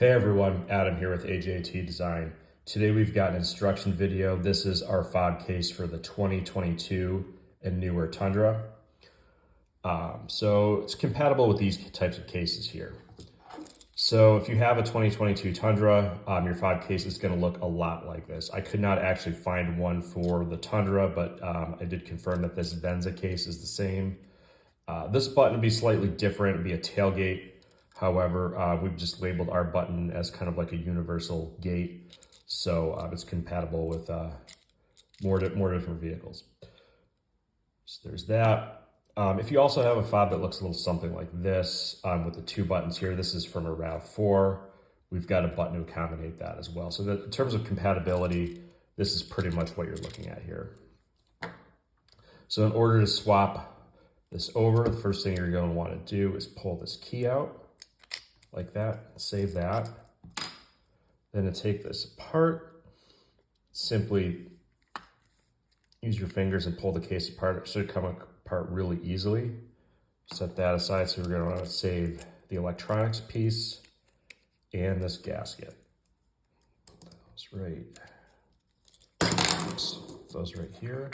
Hey everyone, Adam here with AJT Design. Today we've got an instruction video. This is our fob case for the 2022 and newer Tundra. So it's compatible with these types of cases here. So if you have a 2022 Tundra, your fob case is going to look a lot like this. I could not actually find one for the Tundra, but I did confirm that this Venza case is the same. This button would be slightly different. It'd be a tailgate. However, we've just labeled our button as kind of like a universal gate. So it's compatible with more different vehicles. So there's that. If you also have a fob that looks a little something like this with the two buttons here, this is from a RAV4. We've got a button to accommodate that as well. So that in terms of compatibility, this is pretty much what you're looking at here. So in order to swap this over, the first thing you're going to want to do is pull this key out. Like that, save that. Then to take this apart, simply use your fingers and pull the case apart. It should come apart really easily. Set that aside. So we're going to want to save the electronics piece and this gasket. Those right here.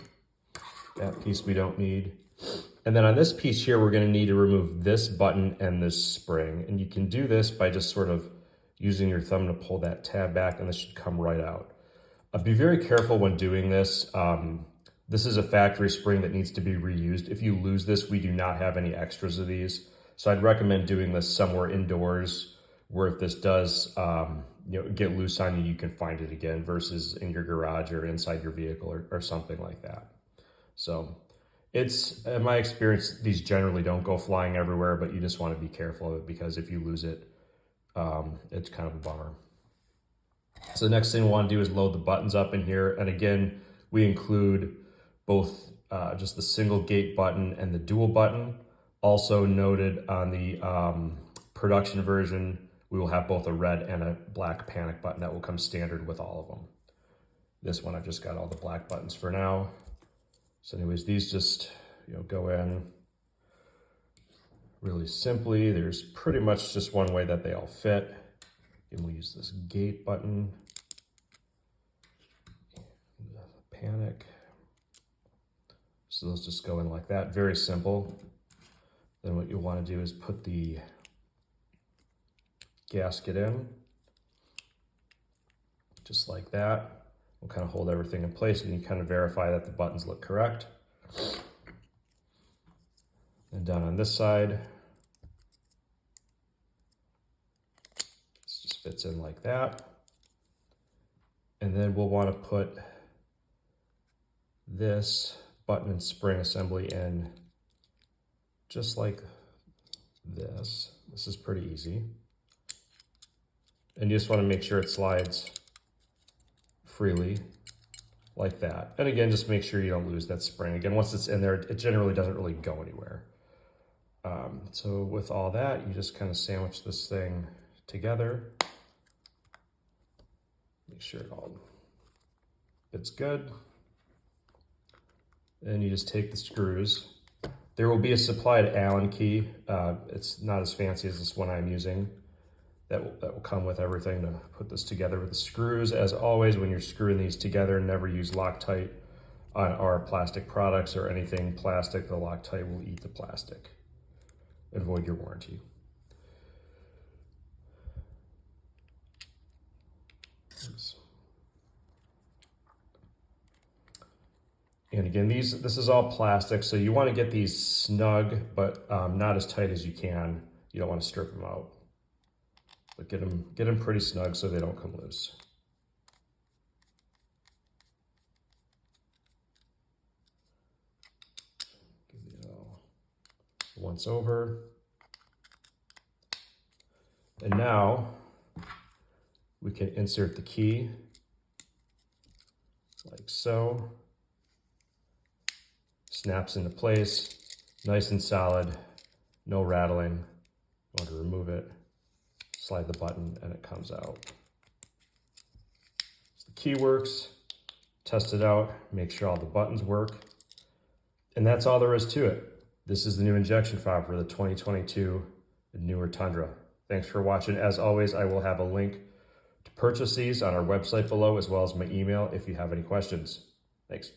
That piece we don't need. And then on this piece here, we're going to need to remove this button and this spring. And you can do this by just sort of using your thumb to pull that tab back, and this should come right out. Be very careful when doing this. This is a factory spring that needs to be reused. If you lose this, we do not have any extras of these. So I'd recommend doing this somewhere indoors where if this does get loose on you, you can find it again versus in your garage or inside your vehicle or something like that. So it's, in my experience, these generally don't go flying everywhere, but you just want to be careful of it because if you lose it, it's kind of a bummer. So the next thing we want to do is load the buttons up in here. And again, we include both just the single gate button and the dual button. Also noted on the production version, we will have both a red and a black panic button that will come standard with all of them. This one, I've just got all the black buttons for now. So anyways, these just go in really simply. There's pretty much just one way that they all fit. And we'll use this gate button, panic. So those just go in like that, very simple. Then what you'll want to do is put the gasket in, just like that. We'll kind of hold everything in place and you kind of verify that the buttons look correct. And down on this side, this just fits in like that. And then we'll want to put this button and spring assembly in just like this. This is pretty easy. And you just want to make sure it slides freely like that. And again, just make sure you don't lose that spring. Again, once it's in there, it generally doesn't really go anywhere. So with all that, you just kind of sandwich this thing together. Make sure it all fits good. Then you just take the screws. There will be a supplied Allen key. It's not as fancy as this one I'm using. That will come with everything to put this together with the screws. As always, when you're screwing these together, never use Loctite on our plastic products or anything plastic. The Loctite will eat the plastic and void your warranty. Oops. And again, this is all plastic, so you want to get these snug, but not as tight as you can. You don't want to strip them out. But get them pretty snug so they don't come loose. Give it all once over. And now we can insert the key like so. Snaps into place, nice and solid, no rattling. You want to remove it. Slide the button and it comes out. So the key works, test it out, make sure all the buttons work. And that's all there is to it. This is the new injection fob for the 2022 newer Tundra. Thanks for watching. As always, I will have a link to purchase these on our website below, as well as my email if you have any questions. Thanks.